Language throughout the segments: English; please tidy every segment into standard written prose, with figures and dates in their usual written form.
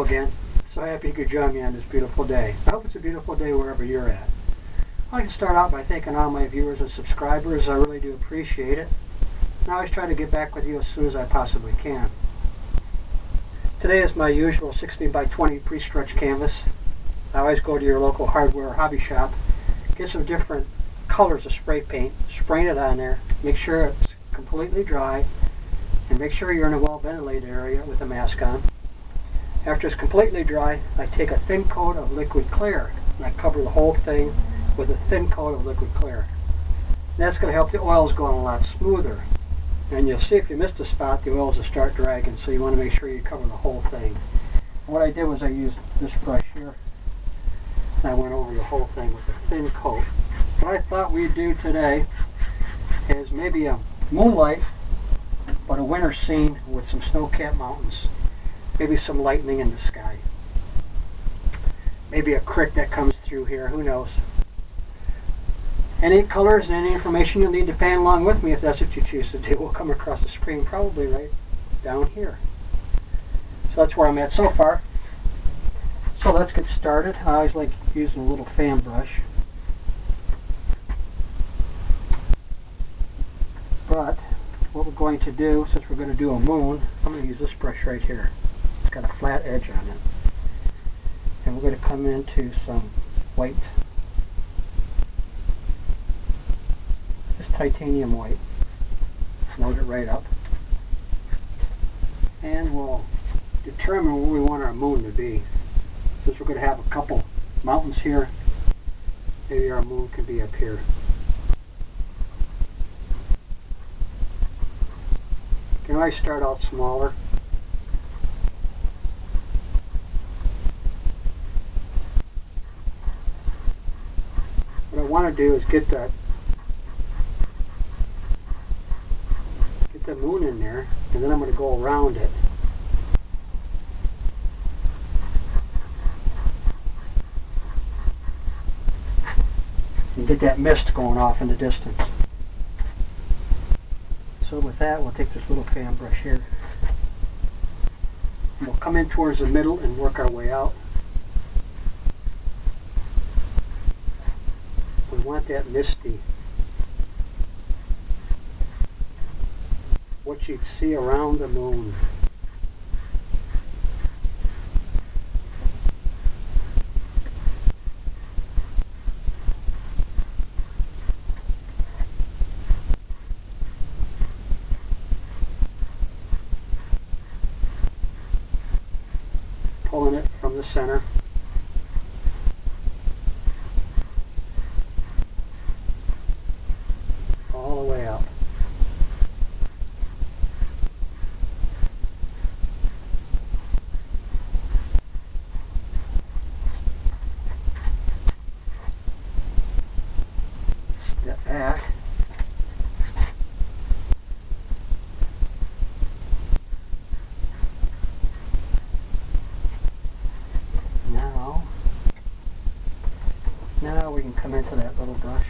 Hello again. So happy you could join me on this beautiful day. I hope it's a beautiful day wherever you're at. I'd like to start out by thanking all my viewers and subscribers. I really do appreciate it. And I always try to get back with you as soon as I possibly can. Today is my usual 16 by 20 pre-stretch canvas. I always go to your local hardware or hobby shop, get some different colors of spray paint, spraying it on there, make sure it's completely dry, and make sure you're in a well-ventilated area with a mask on. After it's completely dry, I take a thin coat of liquid clear and I cover the whole thing with a thin coat of liquid clear. And that's going to help the oils go on a lot smoother. And you'll see if you missed a spot, the oils will start dragging, so you want to make sure you cover the whole thing. And what I did was I used this brush here and I went over the whole thing with a thin coat. What I thought we'd do today is maybe a moonlight, but a winter scene with some snow-capped mountains. Maybe some lightning in the sky. Maybe a creek that comes through here, who knows. Any colors and any information you'll need to pan along with me if that's what you choose to do will come across the screen probably right down here. So that's where I'm at so far. So let's get started. I always like using a little fan brush. But what we're going to do, since we're going to do a moon, I'm going to use this brush right here. It's got a flat edge on it. And we're going to come into some white. Just titanium white. Load it right up. And we'll determine where we want our moon to be. Since we're going to have a couple mountains here, maybe our moon can be up here. You can always start out smaller. What I want to do is get the moon in there, and then I'm going to go around it. And get that mist going off in the distance. So with that, we'll take this little fan brush here. And we'll come in towards the middle and work our way out. We want that misty, what you'd see around the moon. Pulling it from the center. All the way up. Step back. Now we can come into that little brush.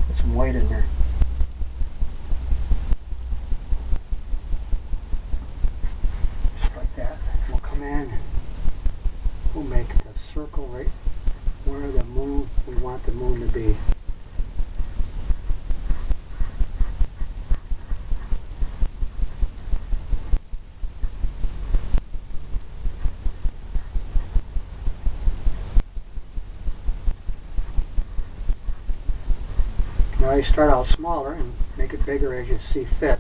Put some white in there. Just like that. We'll come in. We'll make the circle right where the moon, we want the moon to be. Now you start out smaller and make it bigger as you see fit.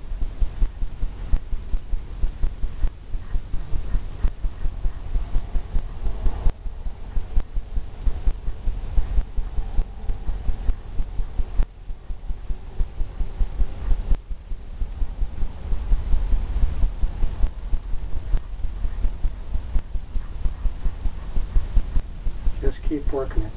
Just keep working it.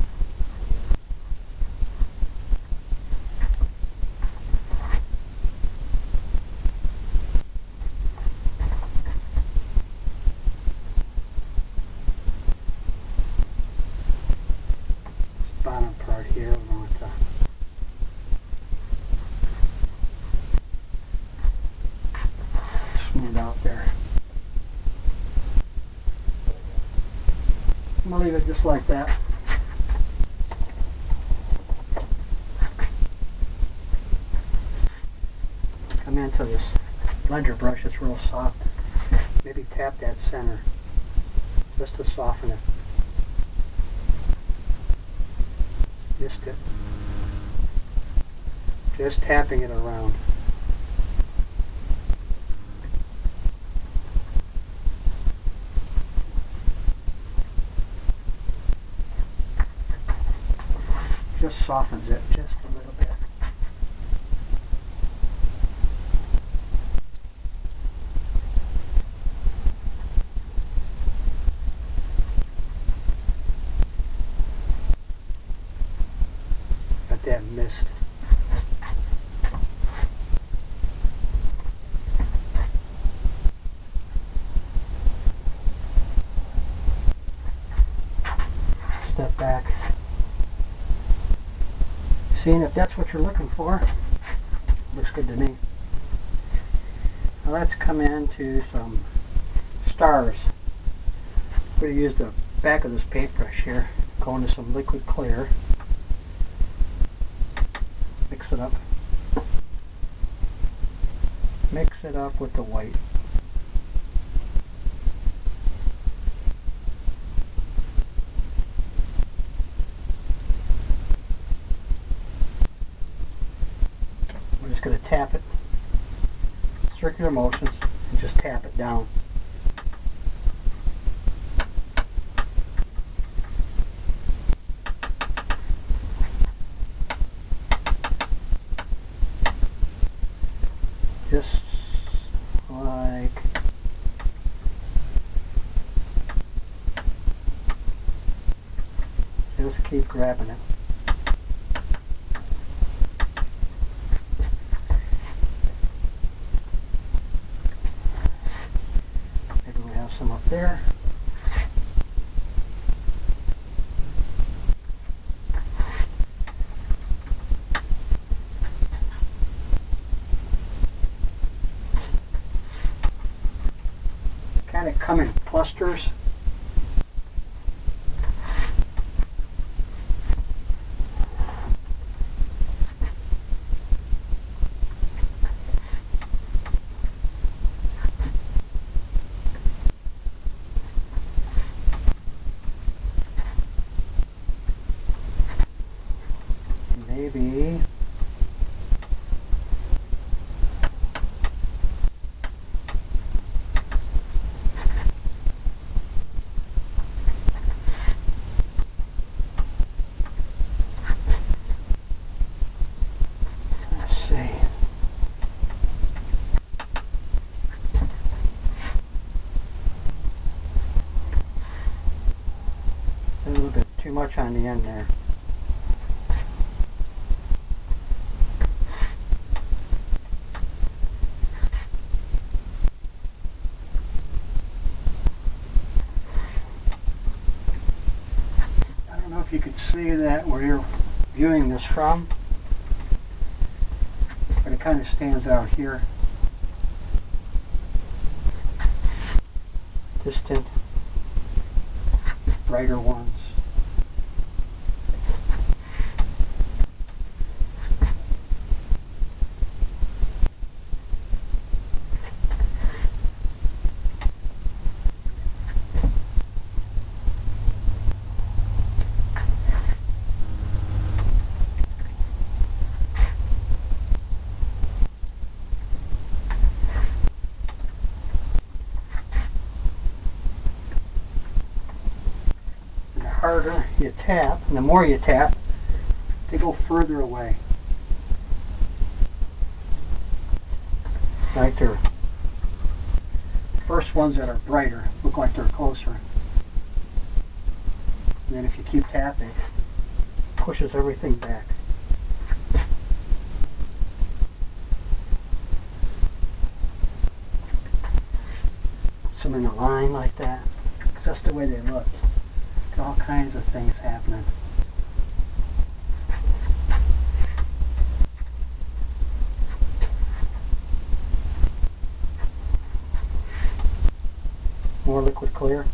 Bottom part here, we want to I'm going to leave it just like that. Come into this blender brush, it's real soft. Maybe tap that center just to soften it. Missed it. Just tapping it around. Just softens it just a little bit. Got that mist. Step back. Seeing if that's what you're looking for. Looks good to me. Now let's come into some stars. I'm going to use the back of this paintbrush here. Go into some liquid clear. Mix it up. Mix it up with the white. We're just going to tap it. Circular motions and just tap it down. Just like just keep grabbing it. Maybe we have some up there. Kind of come in clusters. Maybe let's see. A little bit too much on the end there. I don't know if you could see that where you're viewing this from, but it kind of stands out here. Distant, brighter ones. The harder you tap, and the more you tap, they go further away. Like they're first ones that are brighter look like they're closer. And then if you keep tapping, it pushes everything back. Some in a line like that, because that's the way they look. All kinds of things happening. More liquid clear.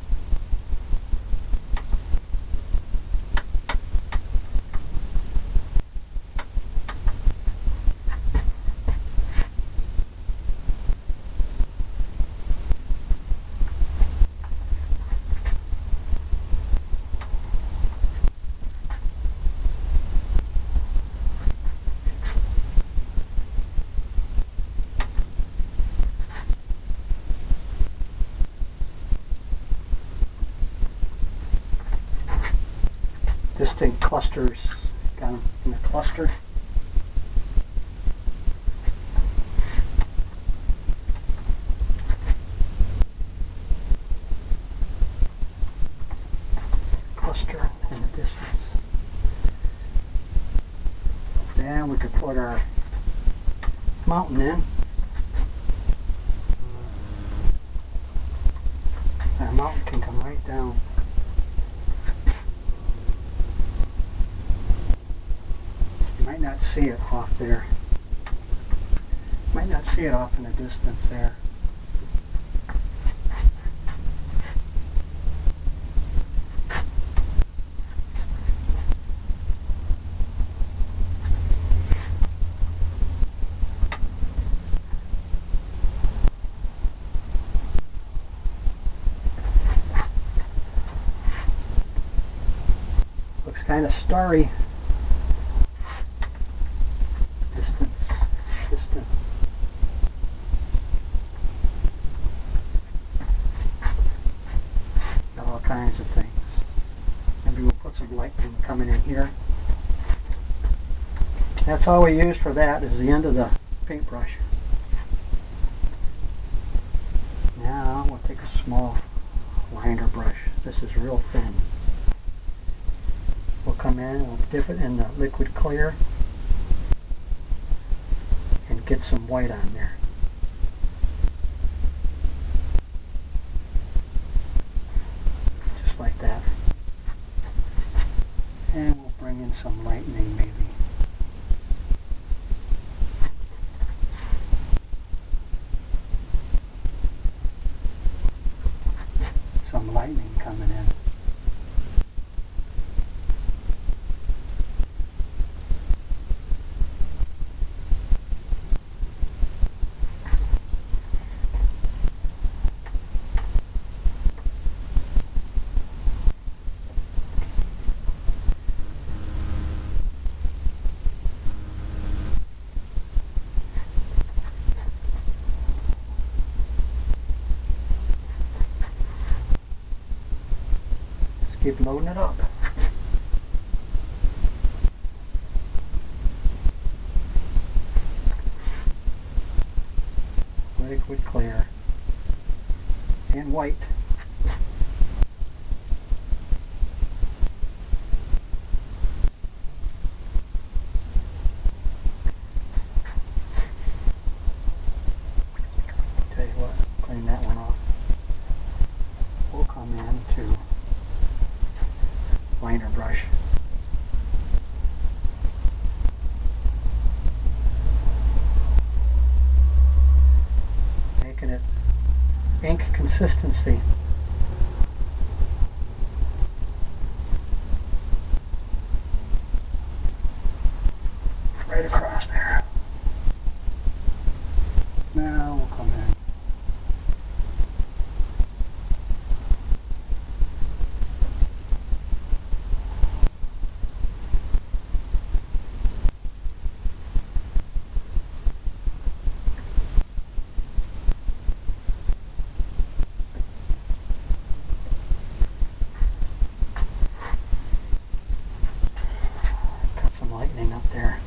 distinct clusters, got them in a cluster. Cluster in the distance. Then we could put our mountain in. Our mountain can come right down. You might not see it off there. Might not see it off in the distance there. Looks kind of starry. Distant. Got all kinds of things. Maybe we'll put some lightning coming in here. That's all we use for that, is the end of the paintbrush. Now we'll take a small liner brush. This is real thin. We'll come in and we'll dip it in the liquid clear and get some white on there. Just like that. And we'll bring in some lightning maybe. Some lightning coming in. Keep loading it up. Liquid clear and white. Tell you what, clean that one off. We'll come in to liner brush. Making it ink consistency. Right across there. Now we'll come in. Lightning up there.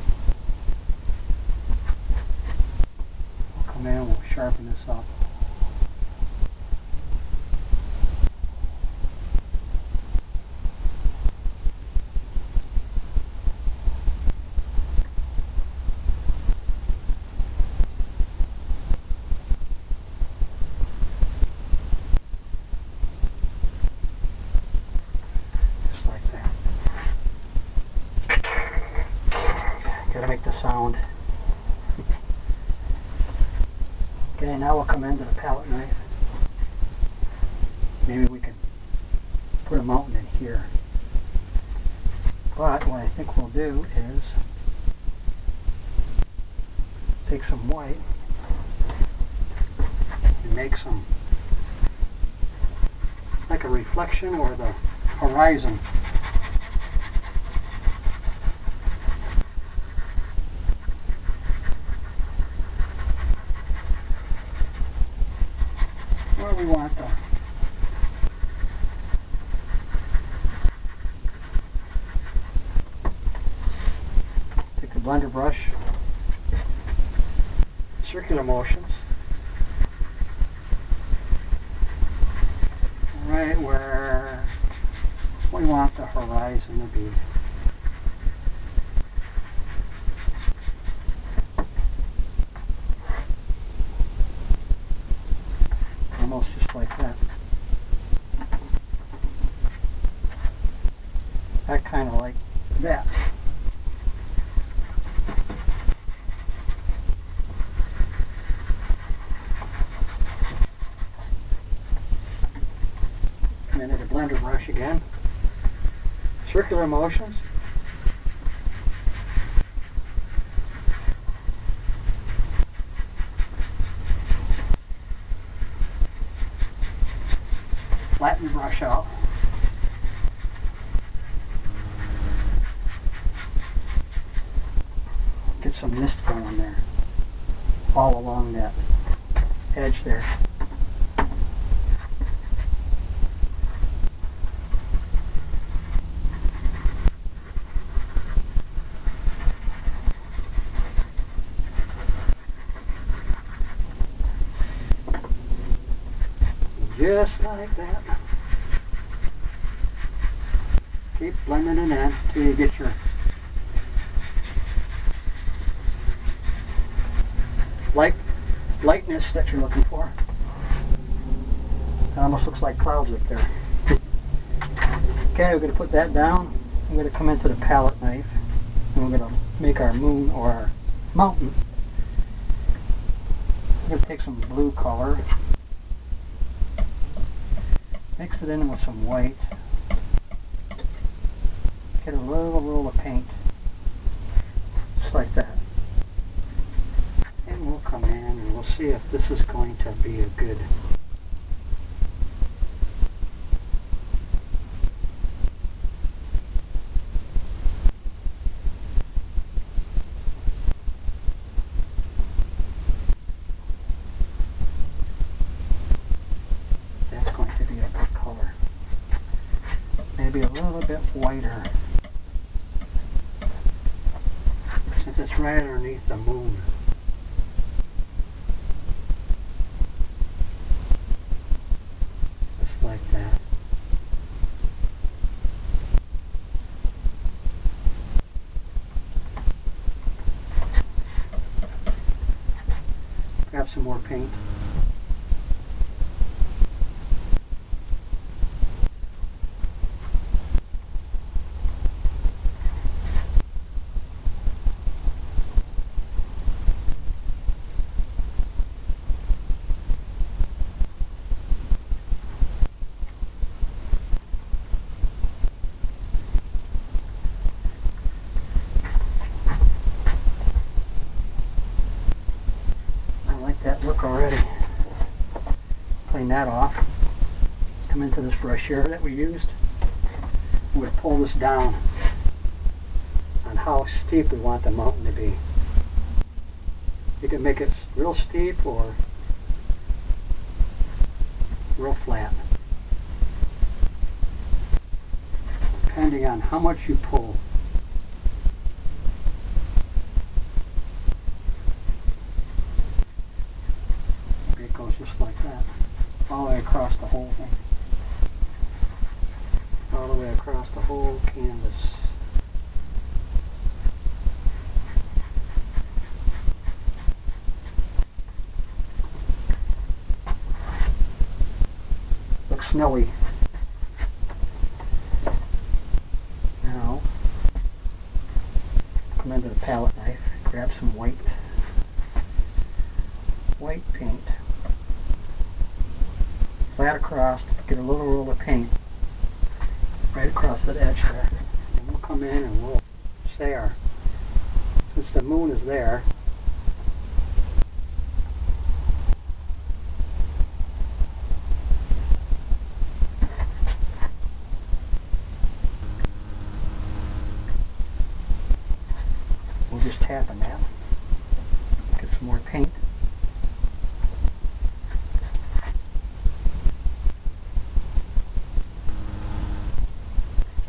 We'll come in, we'll sharpen this up. Just like that. Gotta make the sound. Okay, now we'll come into the palette knife. Maybe we can put a mountain in here. But what I think we'll do is take some white and make some, like a reflection or the horizon. Where we want blender brush, circular motions, right where we want the horizon to be. Almost just like that. That kind of like that. Come into the blender brush again. Circular motions. Flatten the brush out. Get some mist going there, all along that edge there. Just like that. Keep blending it in until you get your lightness that you're looking for. It almost looks like clouds up there. Okay, we're going to put that down. I'm going to come into the palette knife and we're going to make our moon or our mountain. I'm going to take some blue color, mix it in with some white, get a little roll of paint, just like that. And we'll come in and we'll see if this is going to be a good that's going to be a good color. Maybe a little bit whiter, since it's right underneath the moon. Just like that. Grab some more paint. That look already. Clean that off. Come into this brush here that we used. We're going to pull this down on how steep we want the mountain to be. You can make it real steep or real flat, depending on how much you pull. It goes just like that, all the way across the whole thing, all the way across the whole canvas. Looks snowy. Now, come into the palette knife, grab some white paint. Flat across, get a little roll of paint right across that edge there. And we'll come in and we'll say since the moon is there, we'll just tap on that. Get some more paint.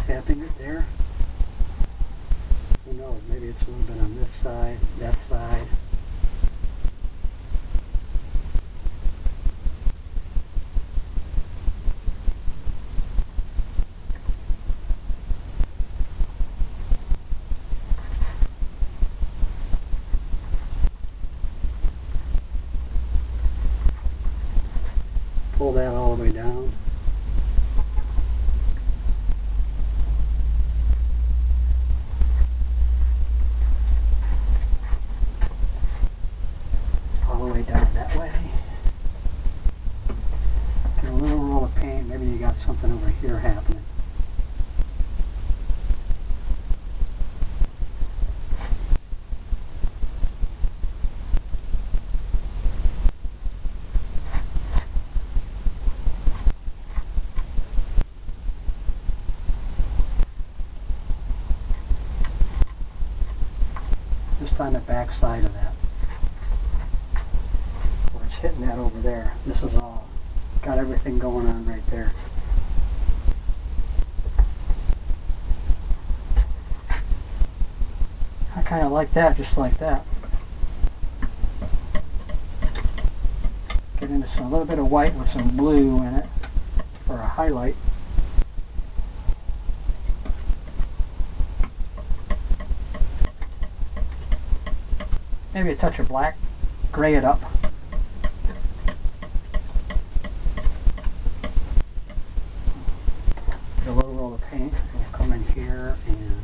Tapping it there. Who knows, maybe it's a little bit on this side, that side. Pull that all the way down. All the way down that way. Get a little roll of paint. Maybe you got something over here happening. Just on the back side of that, where it's hitting that over there. This is all got everything going on right there. I kind of like that, just like that. Get into a little bit of white with some blue in it for a highlight. Maybe a touch of black, gray it up. Get a little roll of paint. We'll come in here and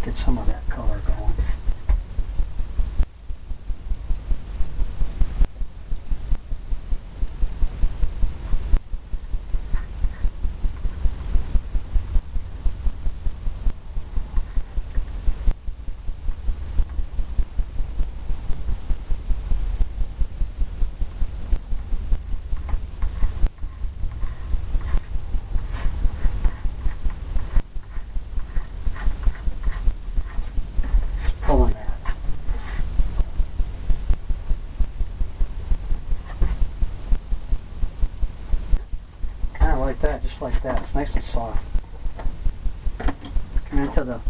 get some of that color going. Pulling that. Kind of like that, just like that. It's nice and soft. Come into the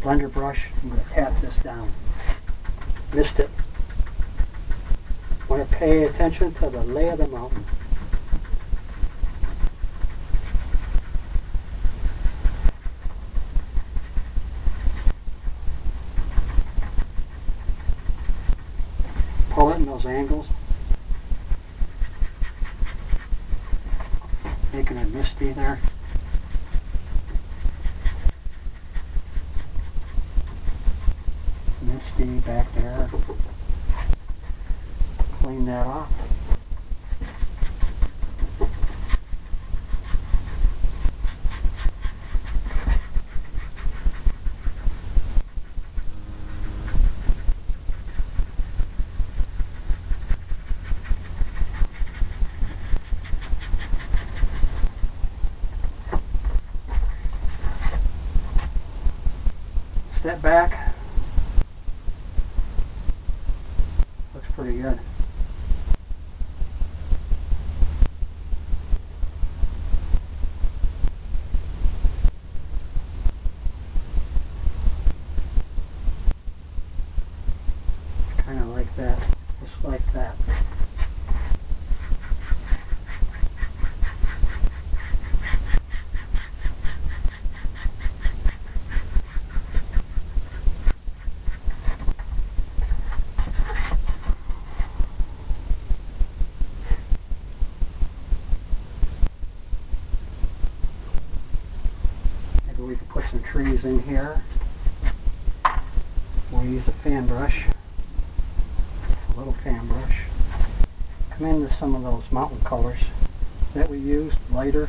blender brush. I'm going to tap this down. Missed it. Want to pay attention to the lay of the mountain. Pull it in those angles, making it misty there. Misty back there. Clean that off. Step back. Looks pretty good. Kind of like that. Just like that. We can put some trees in here. We'll use a fan brush, a little fan brush. Come into some of those mountain colors that we used, lighter.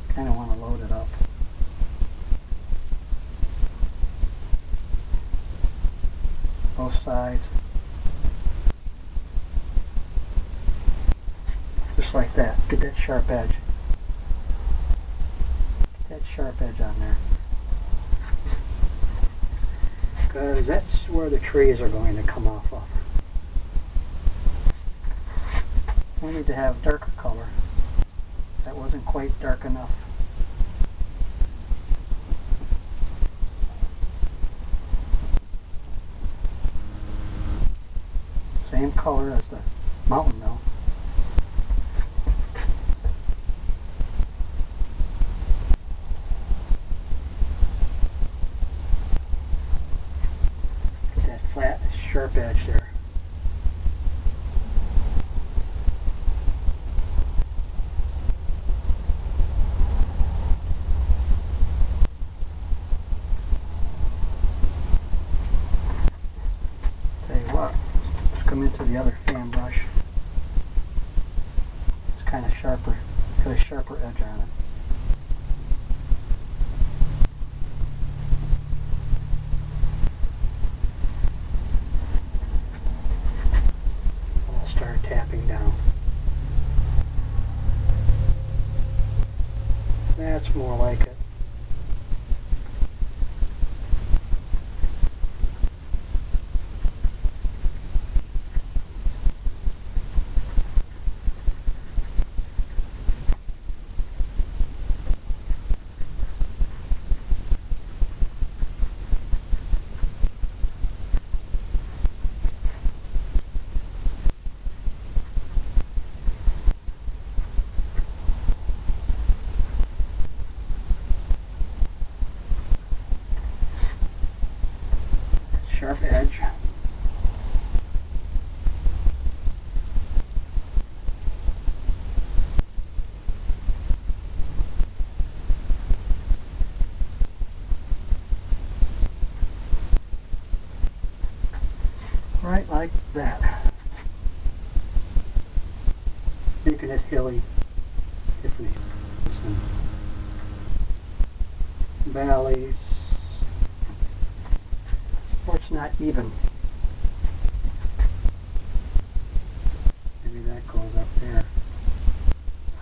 Kind of want to load it up. Both sides. Just like that. Get that sharp edge. Get that sharp edge on there. because that's where the trees are going to come off of. We need to have darker color. That wasn't quite dark enough. Same color as the mountain though. Get that flat, sharp edge there. Tell you what, let's come into the other fan brush. It's kind of sharper, got a sharper edge on it. I'll start tapping down. That's more like it. Sharp edge. Right like that. Making it hilly, different hills and valleys. Or it's not even. Maybe that goes up there.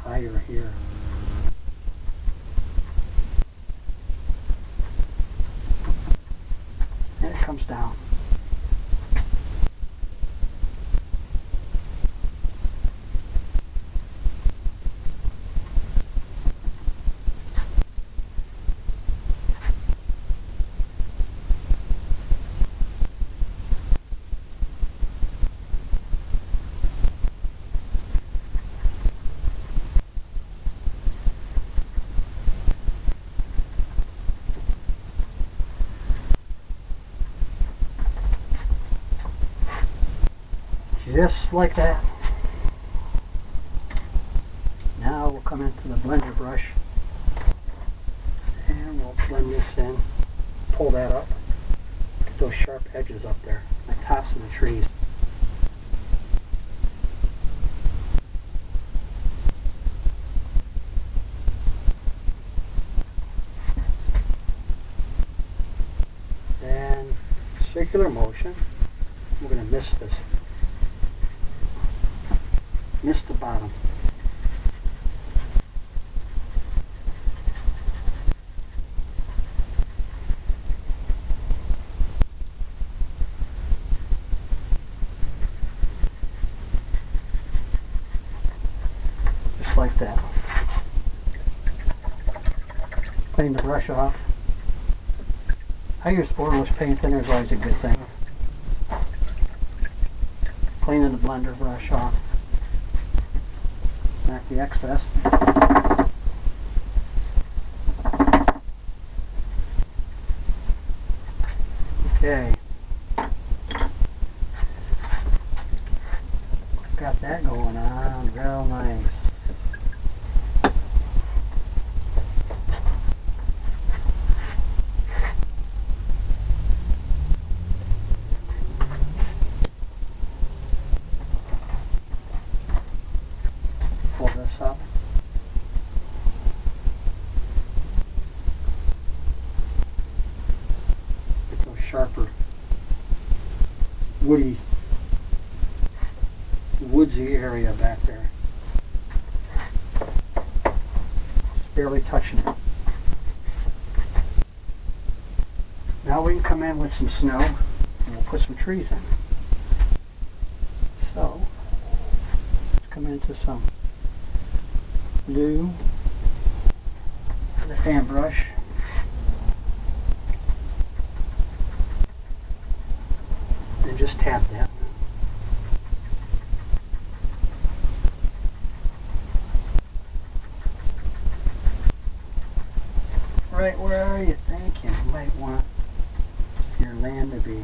Higher here. And it comes down. Just like that. Now we'll come into the blender brush and we'll blend this in, pull that up, get those sharp edges up there, the tops of the trees. Then circular motion, we're going to miss this. Missed the bottom. Just like that. Clean the brush off. I use borderless paint thinner, is always a good thing. Cleaning the blender brush off. Back the excess. Okay. Got that going on real nice. Pull this up. Get those sharper, woodsy area back there. Just barely touching it. Now we we can come in with some snow and we'll put some trees in. So, let's come into some blue for the fan brush. And just tap that. Right where are you thinking? You might want your land to be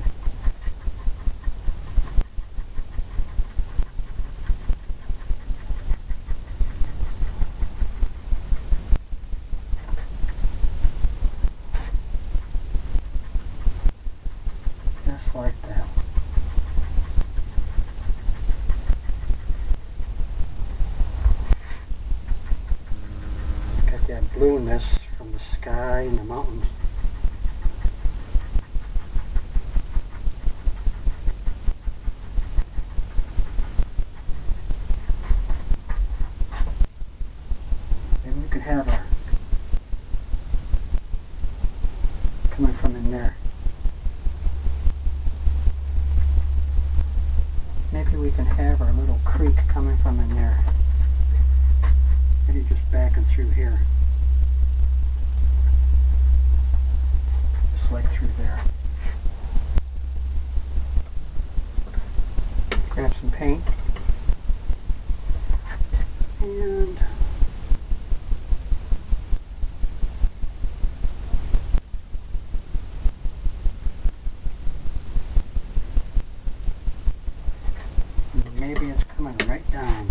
just like that. Got that blueness from the sky and the mountains. Maybe we could have our coming from in there. Maybe we can have our little creek coming from in there. Maybe just backing through here. Just like through there. Grab some paint. And maybe it's coming right down.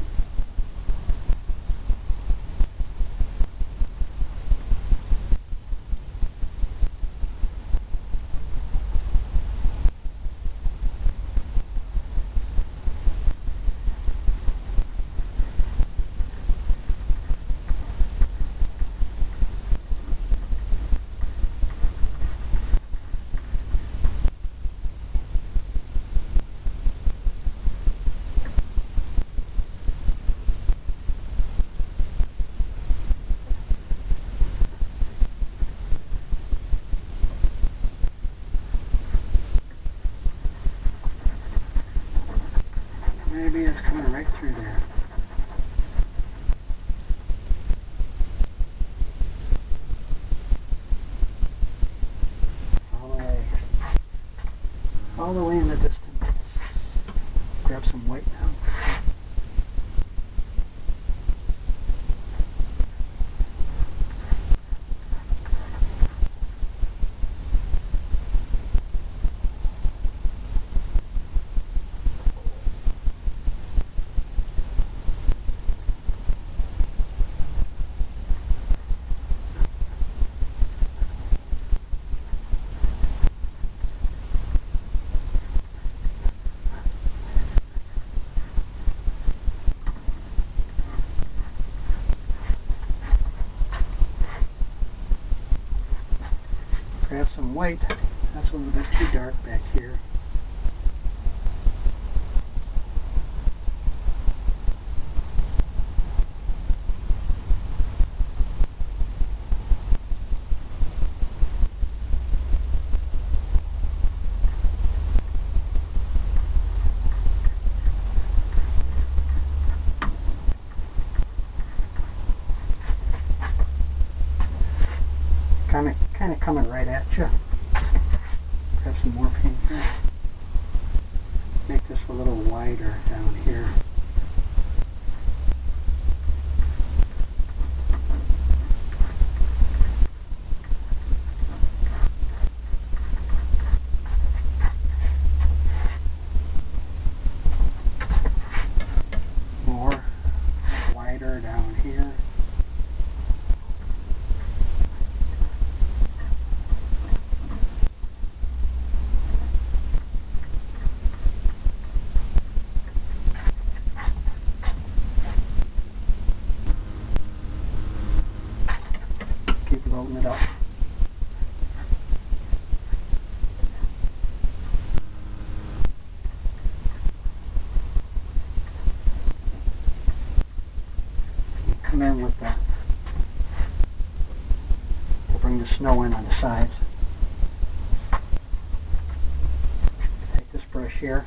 Maybe it's coming right through there. All the way. All the way in the distance. Grab some white now. Grab some white. That's a little bit too dark back here. Kind of coming right at you. Grab some more paint here. Make this a little wider down here. More wider down here. Loading it up. Come in with the, we'll bring the snow in on the sides. brush here.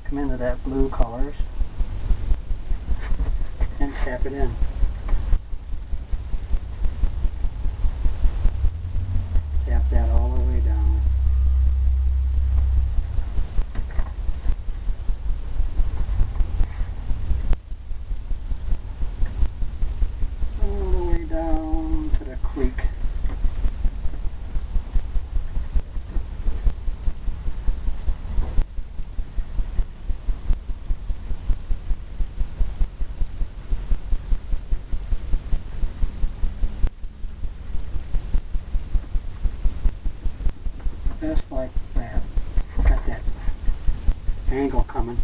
Come into that blue colors and tap it in. Tap that all the way down. All the way down to the creek. Just like that. Got that angle coming.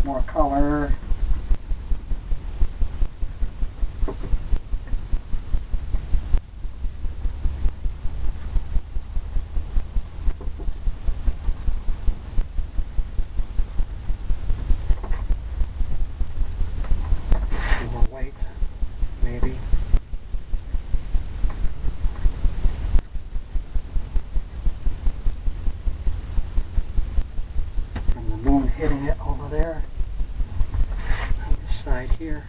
More color. More white, maybe. And the moon hitting it over there. Side here.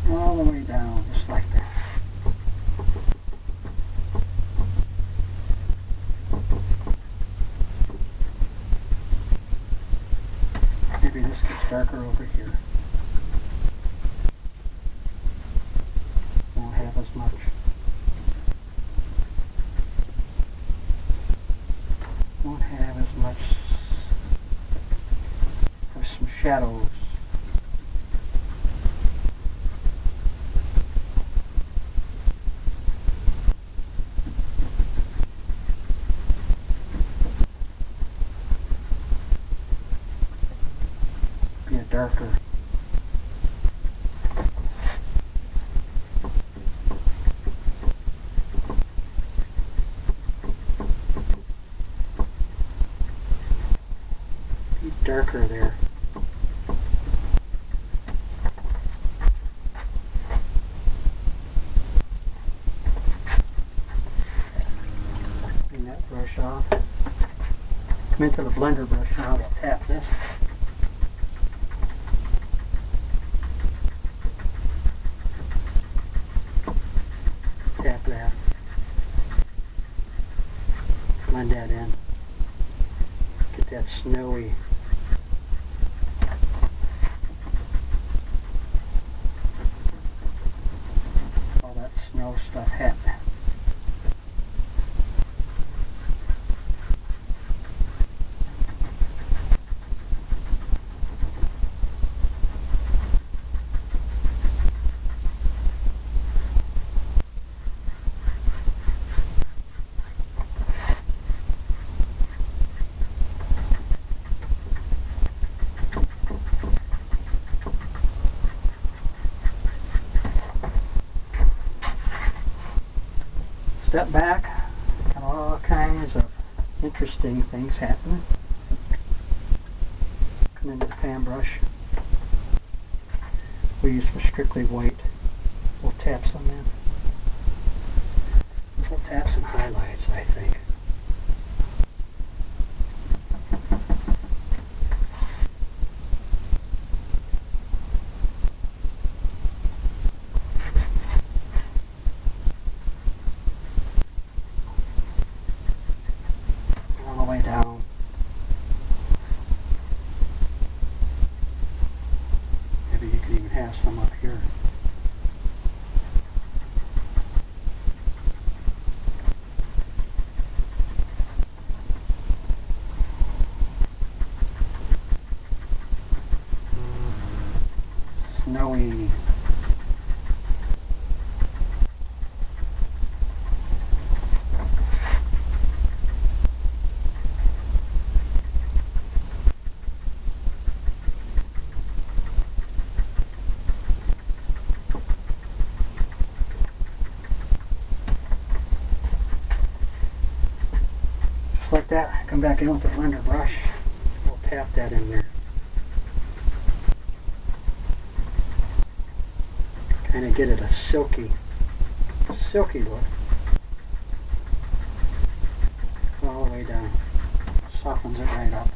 All the way down, just like that. Maybe this gets darker over here. Won't have as much. Won't have as much. Have some shadows. Be a darker. Be darker there. Clean that brush off. Come into the blender brush now. We'll tap this. Tap that. Blend that in. Get that snowy. All that snow stuff happening. Step back, got all kinds of interesting things happening. Come into the fan brush. We use for strictly white. We'll tap some in. We'll tap some highlights, I think. Way down. Maybe you can even have some up here. Just like that. Come back in with the blender brush. We'll tap that in there. Kind of get it a silky look. All the way down. Softens it right up.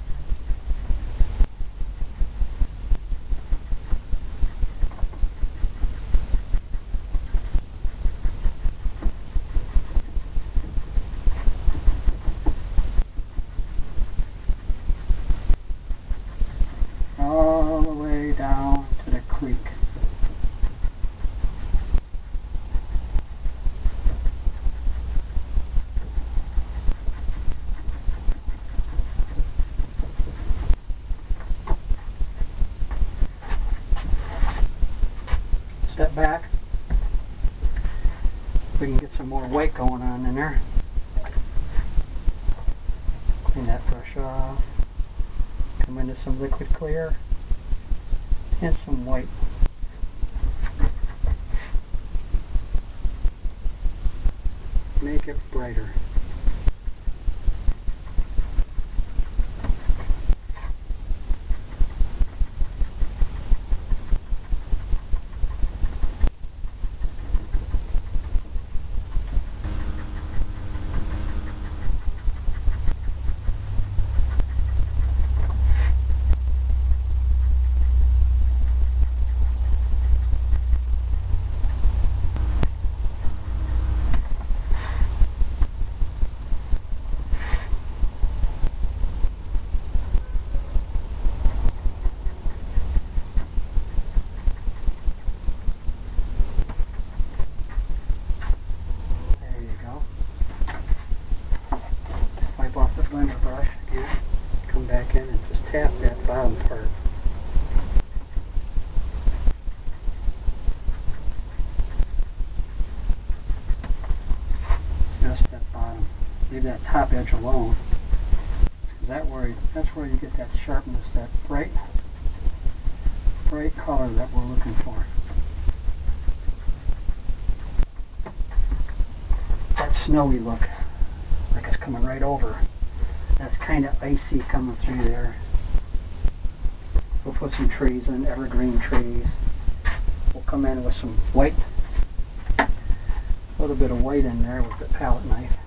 All the way down to the creek. Step back. We can get some more weight going on in there. Clean that brush off. Come into some liquid clear and some white. Make it brighter. Wipe off the blender brush again. Come back in and just tap that bottom part. Just that bottom. Leave that top edge alone. That's where you get that sharpness, that bright color that we're looking for. That snowy look. Like it's coming right over. That's kind of icy coming through there. We'll put some trees in, evergreen trees. We'll come in with some white. A little bit of white in there with the palette knife.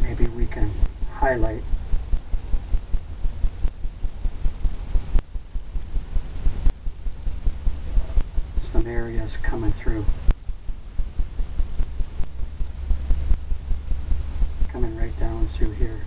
Maybe we can highlight some areas coming through. Coming right down through here.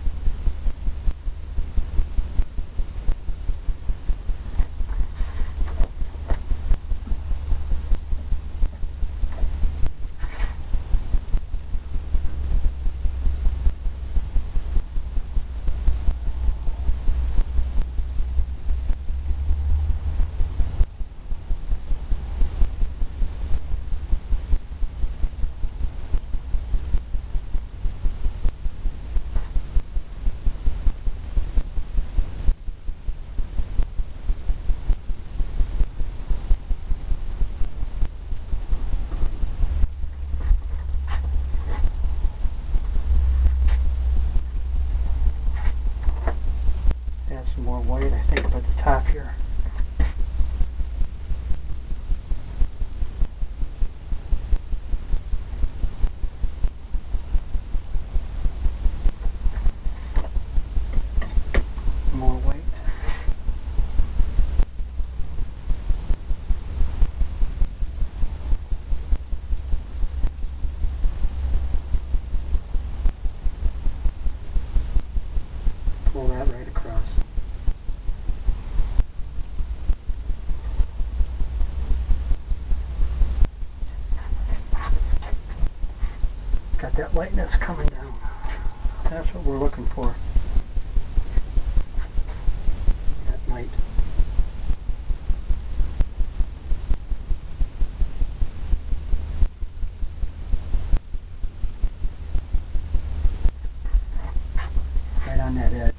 Add some more white, I think, up at the top here. More white. Pull that right across. Got that lightness coming down. That's what we're looking for. That light. Right on that edge.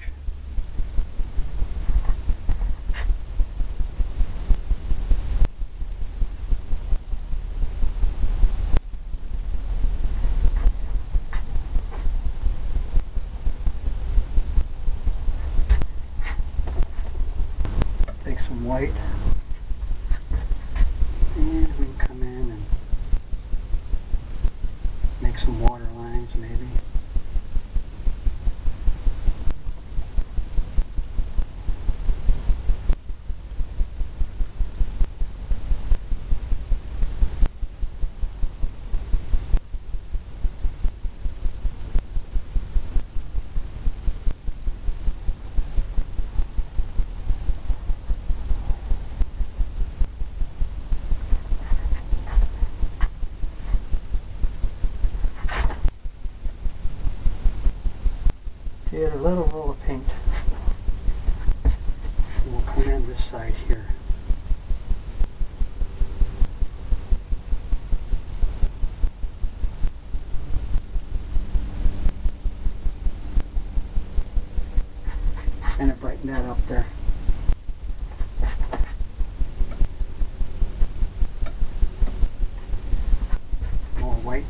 get a little roll of paint. And we'll come in this side here. Kind of brighten that up there. More white.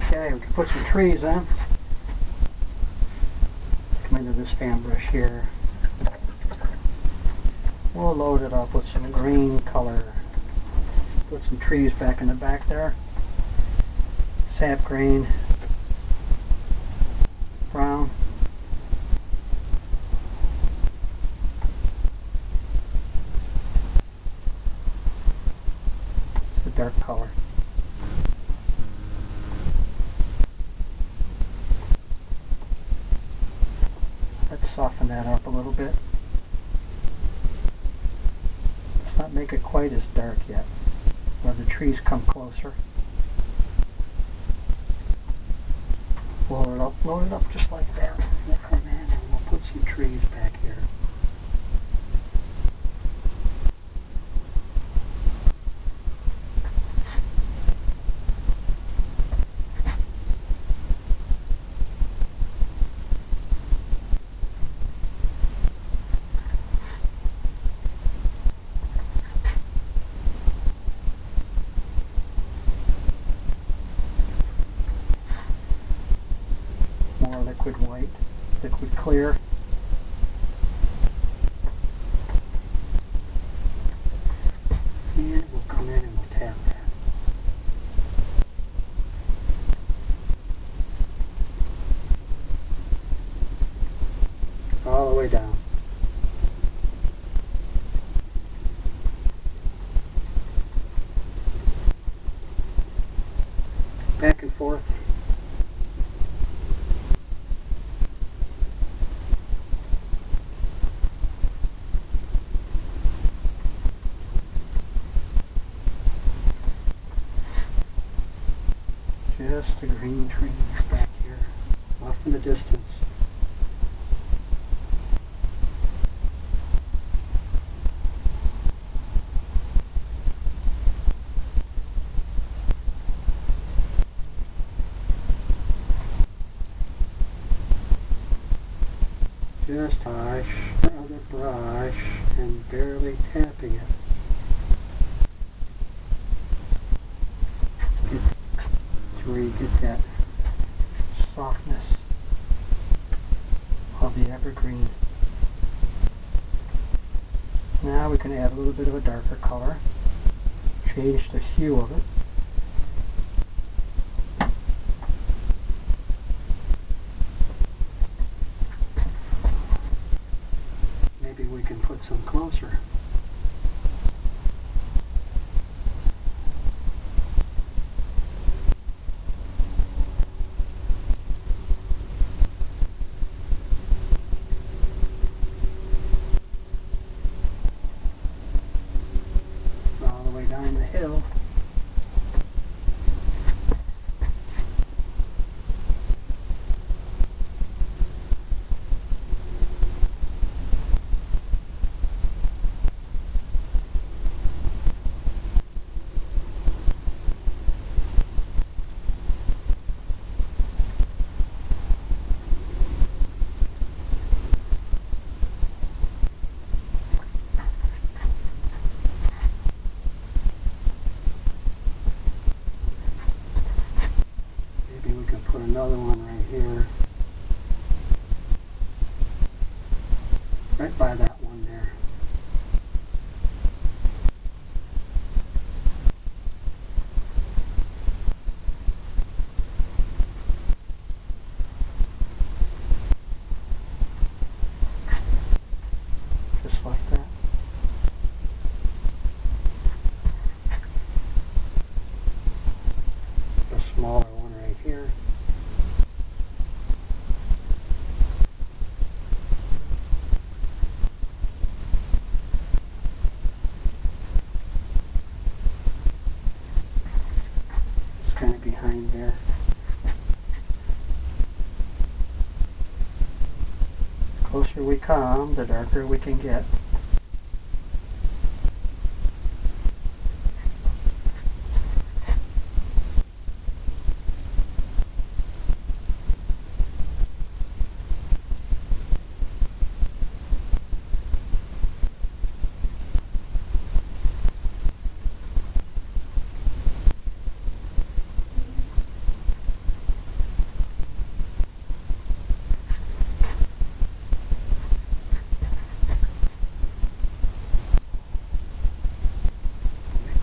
Okay, we can put some trees in. Come into this fan brush here. We'll load it up with some green color. Put some trees back in the back there. Sap green, brown, it's a dark color. Let's soften that up a little bit. Let's not make it quite as dark yet, where the trees come closer. Load it up just like that. We'll come in and we'll put some trees back here. More liquid white, liquid clear. And we'll come in and we'll tap that. All the way down. Back and forth. Just the green trees back here, off in the distance. Just brush, another brush, and barely tapping it. Where you get that softness of the evergreen. Now we can add a little bit of a darker color, change the hue of it. Maybe we can put some closer. Down the hill. Put another one right here, right by that one there. Just like that. A smaller one right here. here. The closer we come, the darker we can get.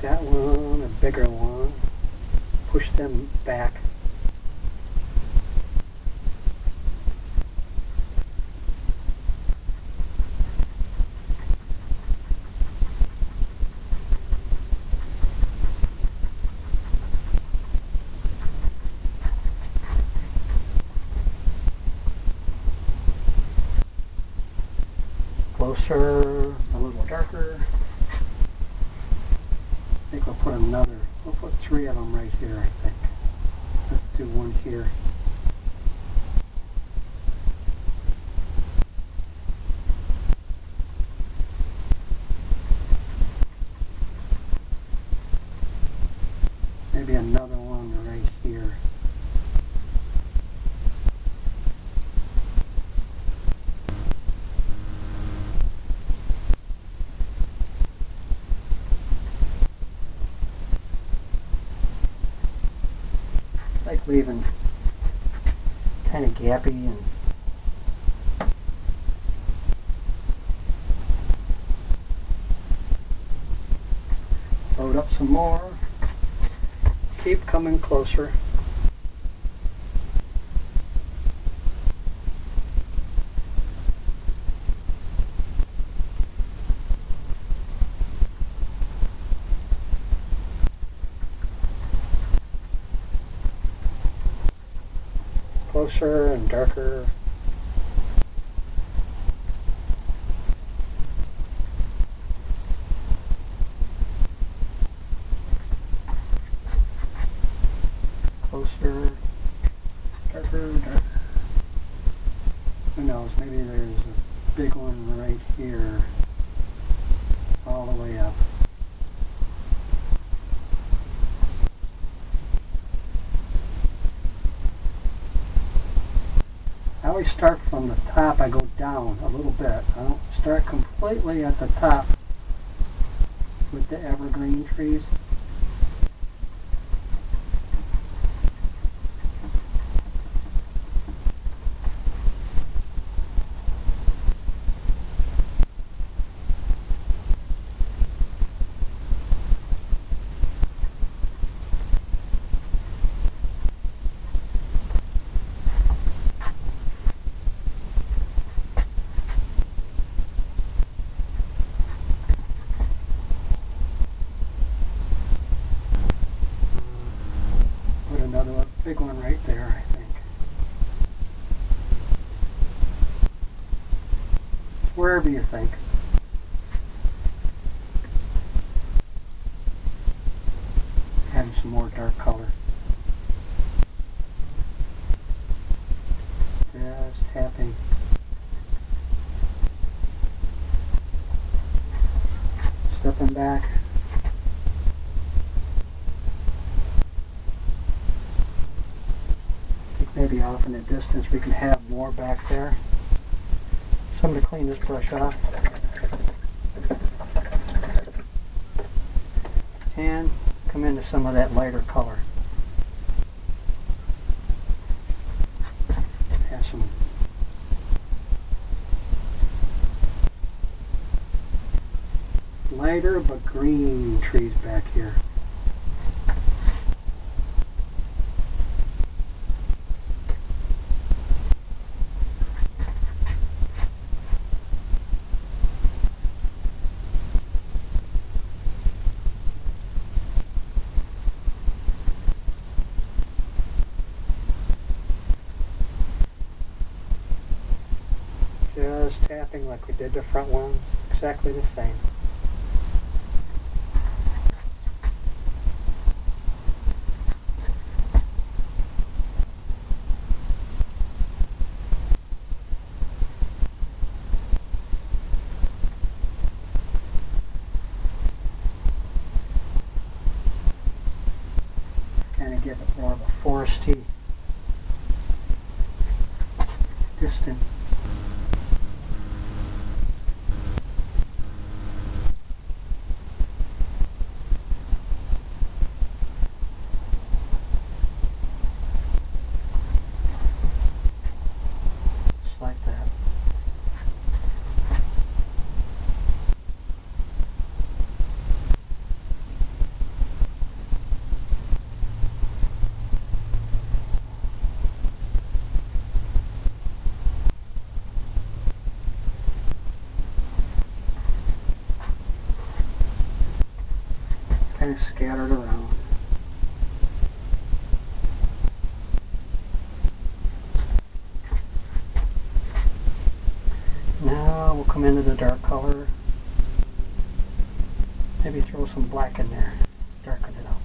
That one, a bigger one, push them back. Closer, a little darker. I think we'll put 3 of them right here, I think. Let's do one here. Maybe another one right here. Like leaving kind of gappy and load up some more. Keep coming closer. Closer and darker. Closer, darker, darker. Who knows, maybe there's a big one right here, all the way up. I always start from the top, I go down a little bit. I don't start completely at the top with the evergreen trees. Another big one right there, I think. Wherever you think. Adding some more dark color. Just tapping. Stepping back. Maybe off in the distance we can have more back there. So I'm going to clean this brush off and come into some of that lighter color. Have some lighter but green trees back here. Just tapping like we did the front ones, exactly the same. give it more of a foresty, distant. Just like that. Kind of scattered around. Now we'll come into the dark color. Maybe throw some black in there, darken it up.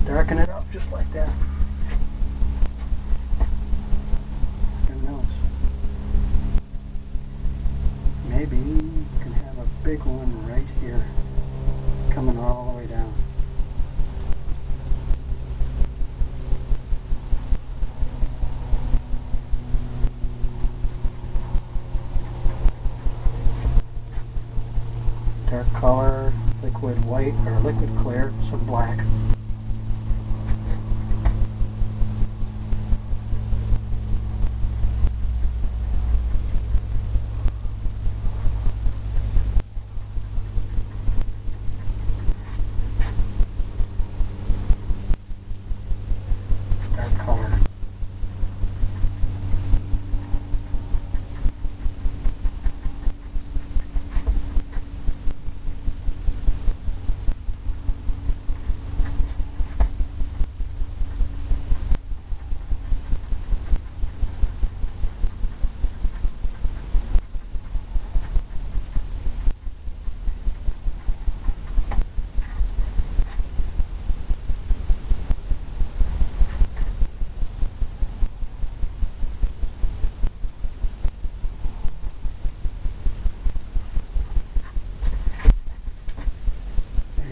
Darken it up just like that. Who knows? Maybe you can have a big one right here, coming all the way down. Dark color, liquid white or liquid clear, some black. Dark color.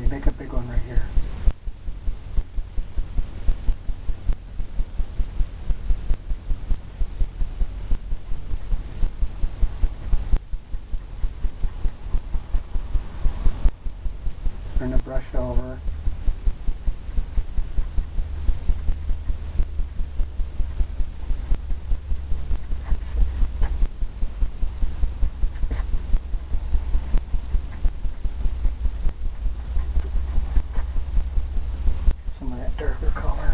Make a big one right here. Turn the brush over. Some of that darker color.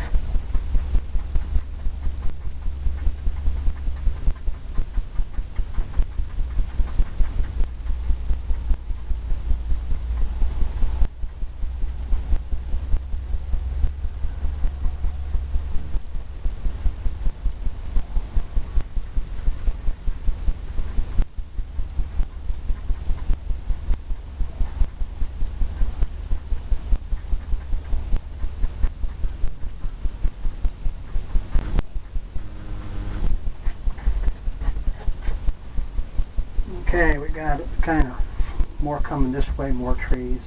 Okay, we got kind of more coming this way, more trees.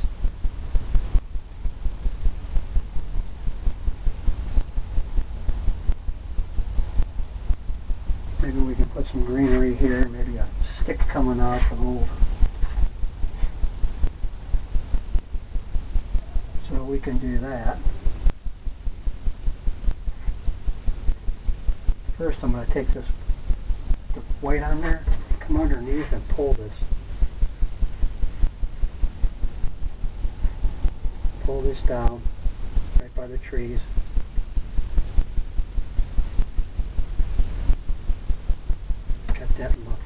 Maybe we can put some greenery here, maybe a stick coming up, an old. So we can do that. First I'm going to take this, the white on there, come underneath and pull this. Pull this down right by the trees. Get that look.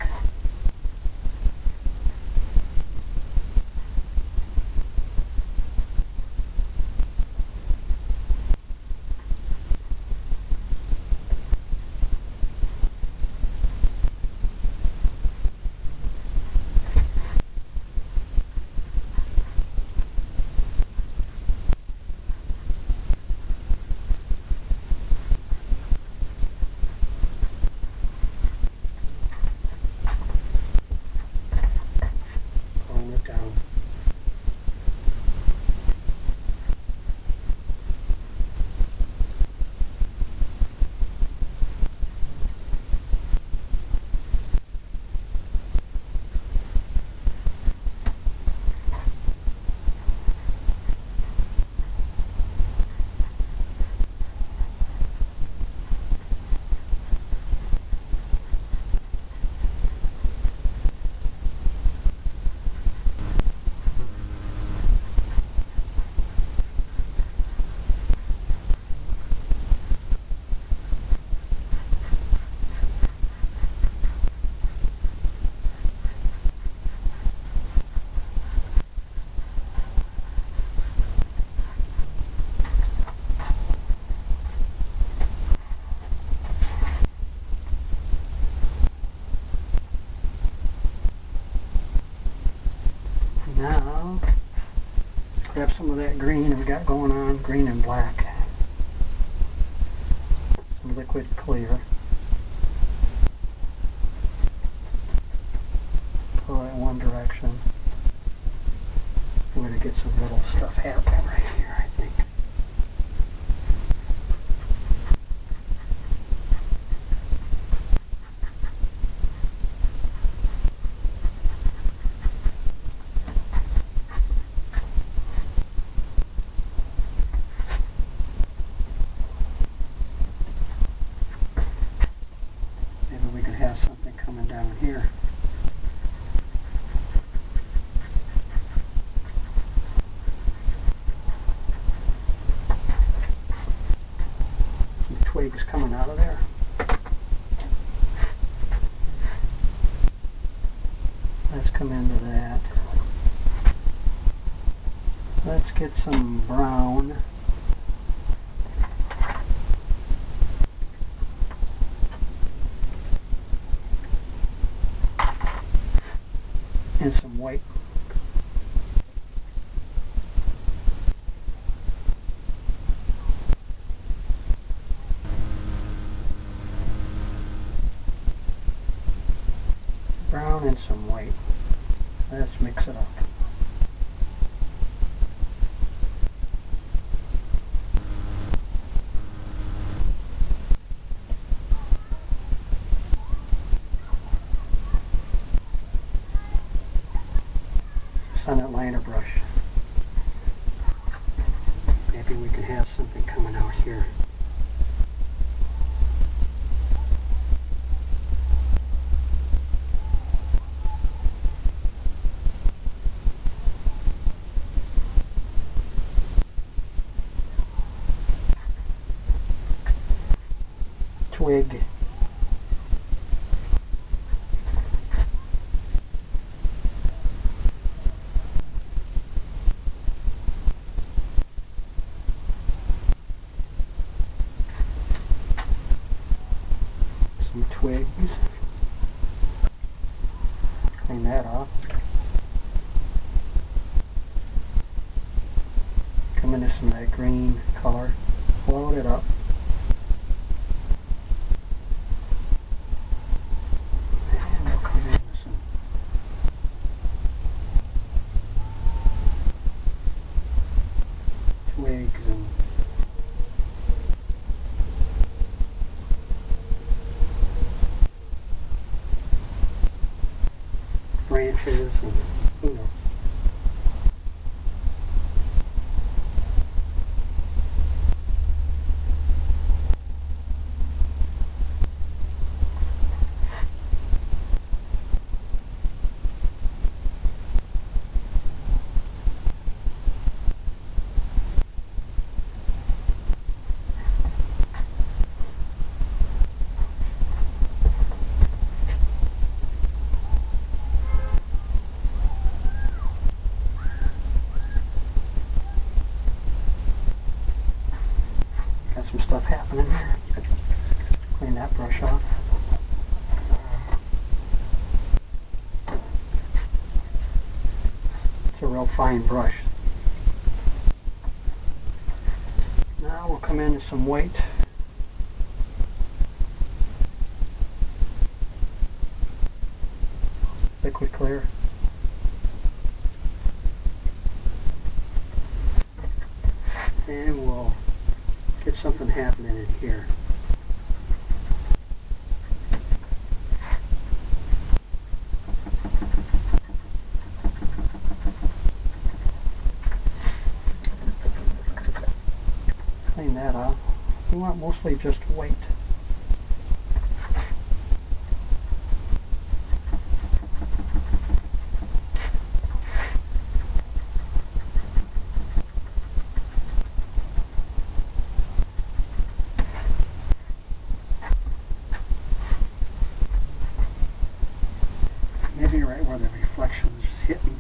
Now, grab some of that green we got going on, green and black. Some liquid clear. Pull it in one direction. We're going to get some little stuff happening right here, I think. Maybe we can have something coming down here. Twigs coming out of there. Let's come into that. Let's get some brown. And some white. Brown and some white. Let's mix it up. Just on that liner brush. Maybe we can have something coming out here. Twig. Some twigs. Clean that off. Come into some of that green color. Load it up. Twigs and branches and who knows. Got some stuff happening here. Clean that brush off. It's a real fine brush. Now we'll come into some white. Liquid clear. And we'll get something happening in here. Clean that off. We want mostly just white. Maybe right where the reflection is hitting.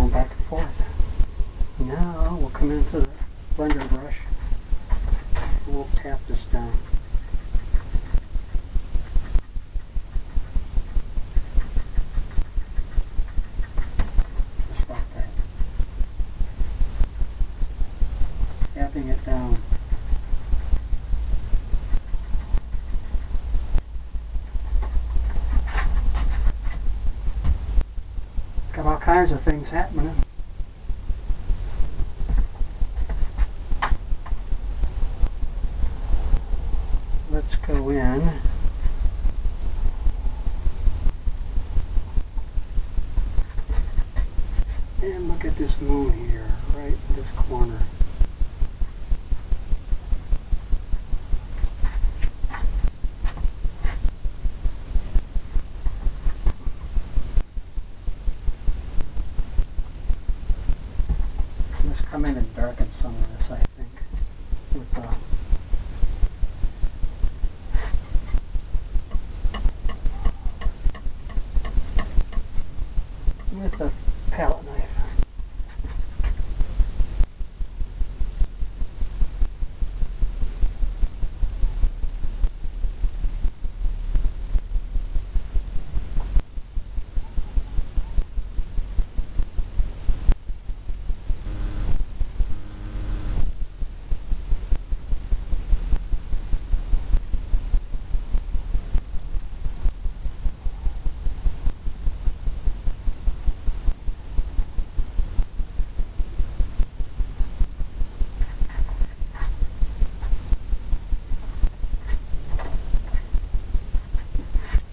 going back and forth. Now we'll come into the blender brush and we'll tap this down. Just like that. Tapping it down. Got all kinds of things happening. Let's go in. And look at this moon here, right in this corner. Let's come in and darken some of this, I think, with the palette knife.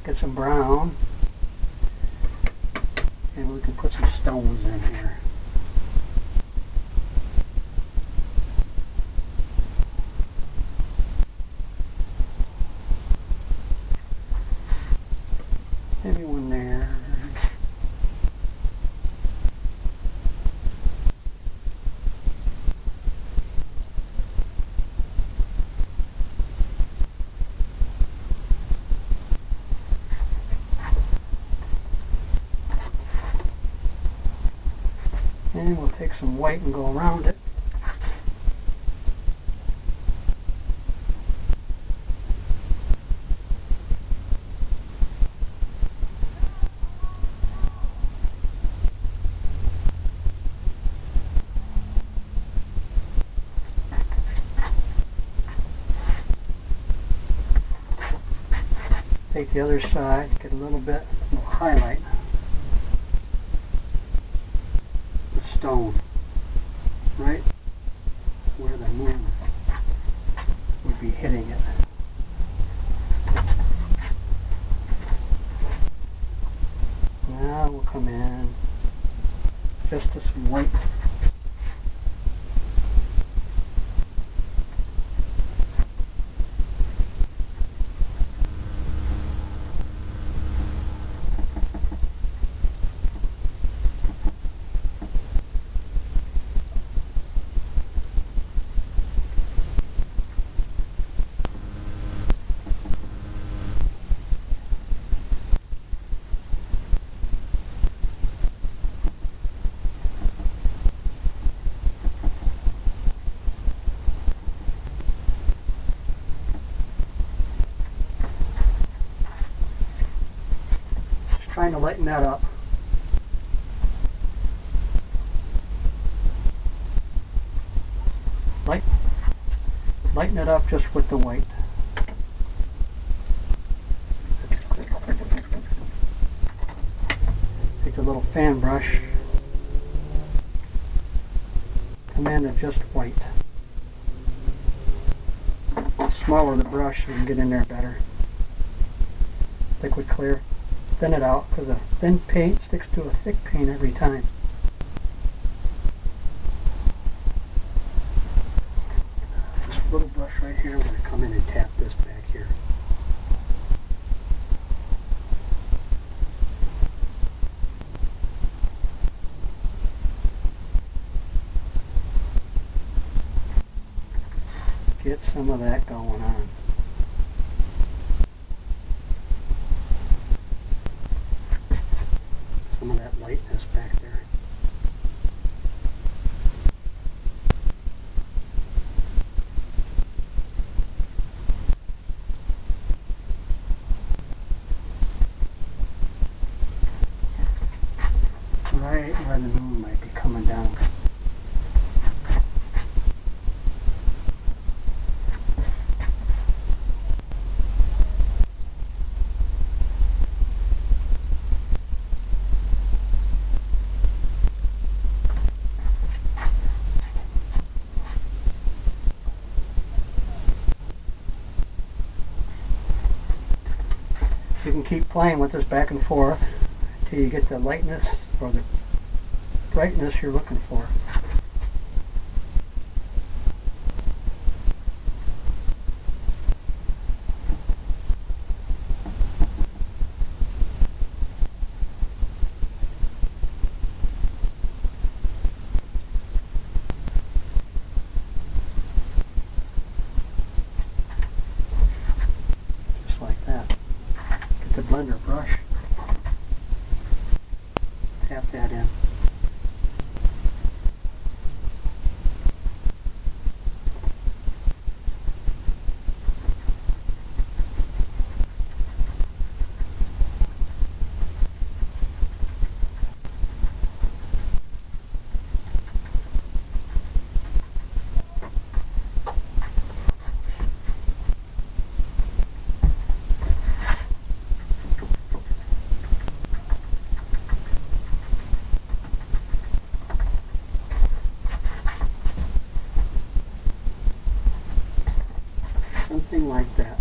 Get some brown, and we can put some stones in here. Maybe one there. And we'll take some white and go around it. Take the other side, get a little bit, we'll highlight the stone, right where the moon would be hitting it. Now we'll come in just to some white. Trying to lighten that up. Lighten it up just with the white. Take a little fan brush. Come in at just white. The smaller the brush, you can get in there better. Liquid clear. Thin it out, because a thin paint sticks to a thick paint every time. This little brush right here, I'm going to come in and tap this back here. Get some of that going on. Some of that lightness back there. can keep playing with this back and forth until you get the lightness or the brightness you're looking for. Just like that. Get the blender brush, tap that in. Something like that.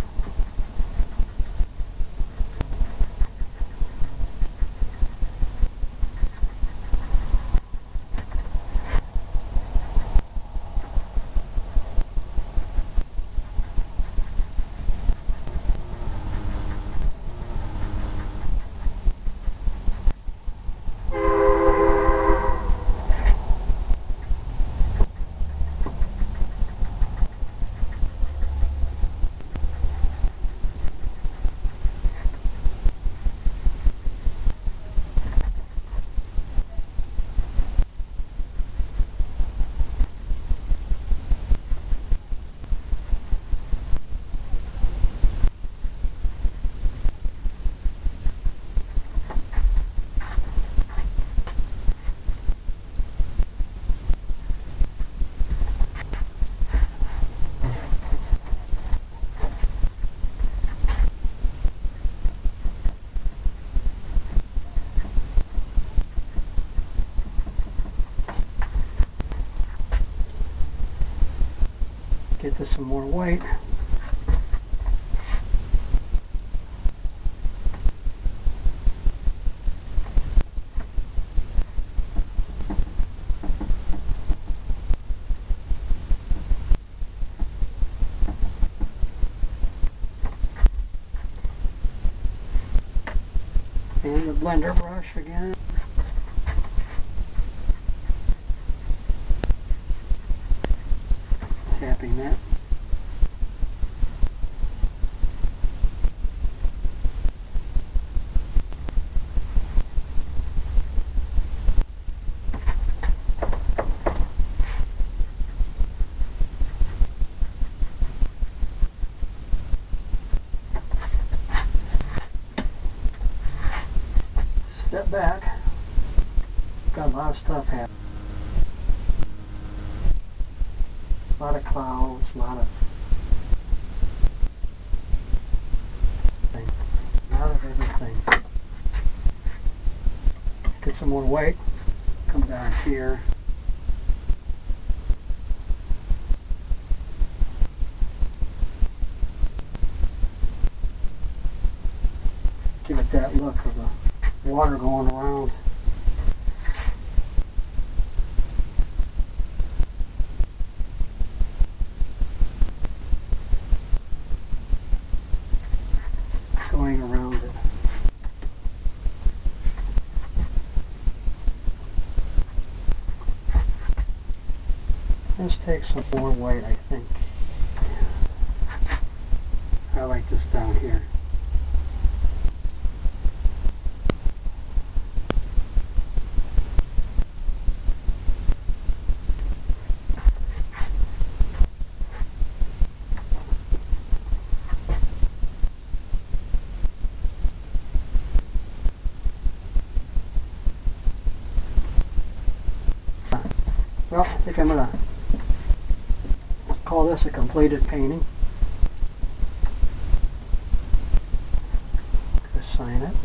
Get this some more white. And the blender brush again. Tapping that. Step back. Got a lot of stuff happening. A lot of clouds, a lot of things, a lot of everything. Get some more white. Come down here. Give it that look of the water going around. Going around it. Let's take some more white, I think. I like this down here. Well, I think I'm going to call this a completed painting. Just sign it.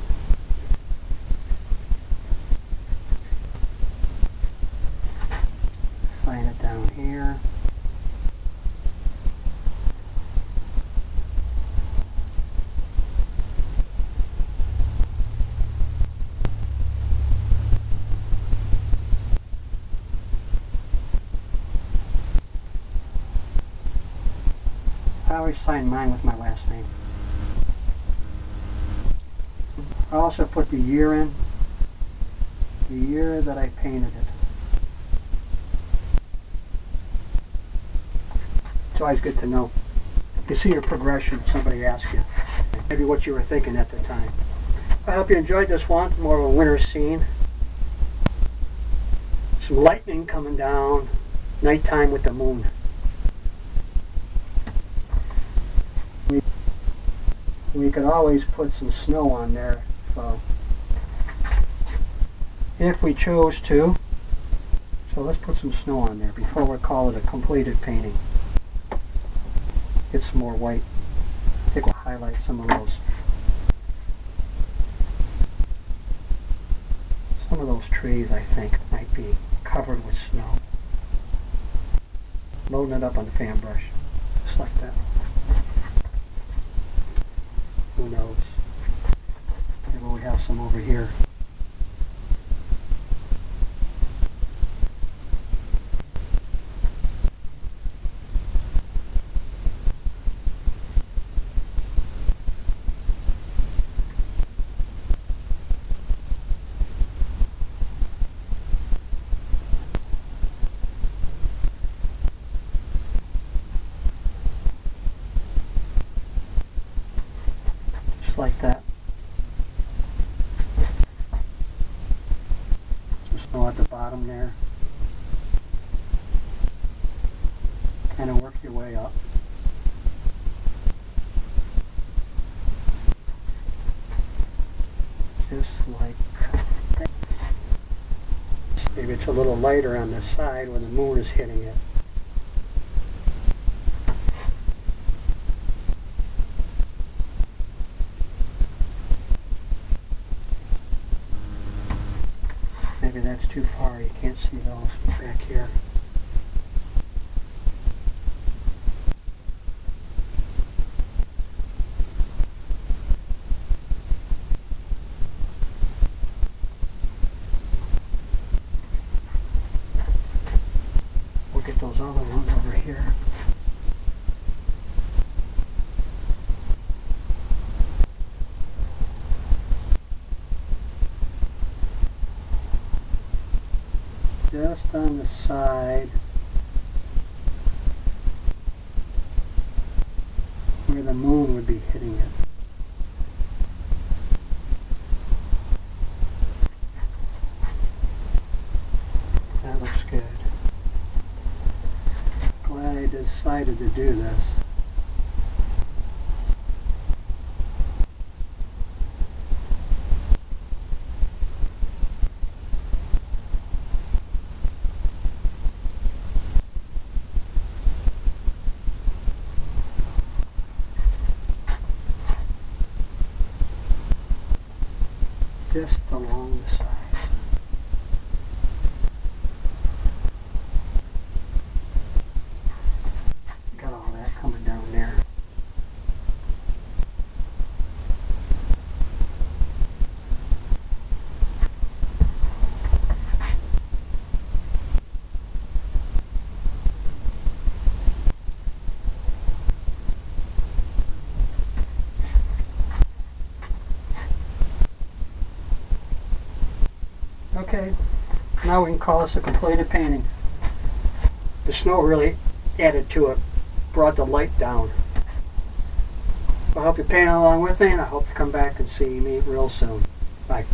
Sign it down here. I always sign mine with my last name. I also put the year in, the year that I painted it. It's always good to know. You see your progression if somebody asks you. Maybe what you were thinking at the time. I hope you enjoyed this one. More of a winter scene. Some lightning coming down. Nighttime with the moon. We could always put some snow on there if we chose to. So let's put some snow on there before we call it a completed painting. Get some more white. I think we'll highlight some of those. Some of those trees I think might be covered with snow. Loading it up on the fan brush. Just like that. Who knows? Maybe we have some over here. Like that. Some snow at the bottom there. Kind of work your way up. Just like that. Maybe it's a little lighter on the side when the moon is hitting it. Maybe that's too far, you can't see those back here. We'll get those other ones over here. Just on the side where the moon would be hitting it. That looks good. Glad I decided to do this. Just along the sides. Got all that coming down there. Okay, now we can call this a completed painting. The snow really added to it, brought the light down. I hope you're painting along with me, and I hope to come back and see me real soon. Bye.